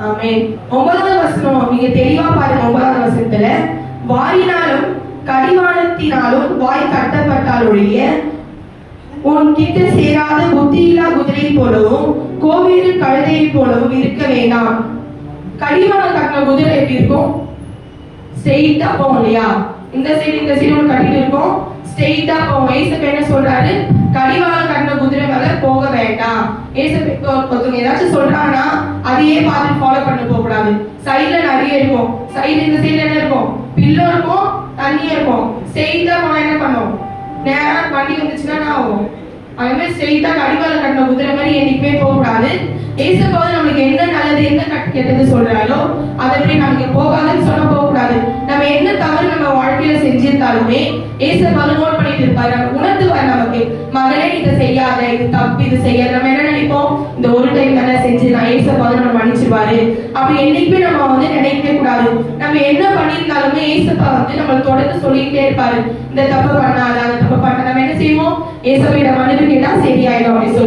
ஆமென். 9வது வசனம் நீங்க தெளிவா பாருங்க. 9வது வசனத்துல வாயினாலும் கடிவாளத்தினாலும் வாய் கட்டப்பட்டால் ஒழிய உன் கிட்ட சேராத புத்தியில்லா குதிரை போலவும் கோவேறு கழுதை போலவும் இருக்க வேண்டாம். கடிவாளம் கட்டின குதிரை எப்படி இருக்கும்? ஸ்ட்ரெயிட்டா போகும் இல்லையா? இந்த சைடு ஒன்று கட்டிட்டு இருக்கும், ஸ்ட்ரெயிட்டா போகும். ஏசப்ப என்ன சொல்றாரு? கடிவாளம் கட்டின குதிரை மேல போக வேண்டாம். ஏசப்ப ஒருத்தவங்க ஏதாச்சும் சொல்றாங்கன்னா அதையே பார்த்து ஃபாலோ பண்ண போக கூடாது. சைடுல நிறைய இருக்கும், இந்த சைடுல என்ன இருக்கும்? பில்லோ இருக்கும், தண்ணி இருக்கும். ஸ்ட்ரெயிட்டா போனா என்ன பண்ணும்? நேரா வண்டி வந்துச்சுன்னா என்ன ஆகும்? அதே மாதிரி ஸ்ட்ரெயிட்டா கடிவாளம் கட்டின குதிரை மாதிரி என்னைக்குமே போக கூடாது. ஏசப்பாவது நம்மளுக்கு என்ன நல்லது என்ன கெட்டது சொல்றாலோ அதை மாதிரி நமக்கு போகாதுன்னு சொன்ன போக கூடாது. நம்ம என்ன தவறு நம்ம வாழ்க்கையில செஞ்சிருந்தாலுமே ஏசப்பாவது நோட் பண்ணிட்டு இருப்பாரு. நம்ம உணர்த்துவார் நமக்கு, மகளே இதை செய்யாத, இது தப்பு, இது செய்யாத. நம்ம என்ன நினைப்போம்? இந்த ஒரு டைம் தானே செஞ்சு நான் ஏசப்பாவது நம்ம மன்னிச்சிருவாரு அப்படி என்னைக்குமே நம்ம நினைக்கவே கூடாது. நம்ம என்ன பண்ணியிருந்தாலுமே ஏசப்பா நம்ம தொடர்ந்து சொல்லிக்கிட்டே இருப்பாரு, இந்த தப்பு பண்ணாத, அந்த தப்பு பண்ண. நம்ம என்ன செய்வோம்? ஏசப்பையிட மன்னிப்பு கேட்டா சரியாயிடும் அப்படின்னு சொல்லி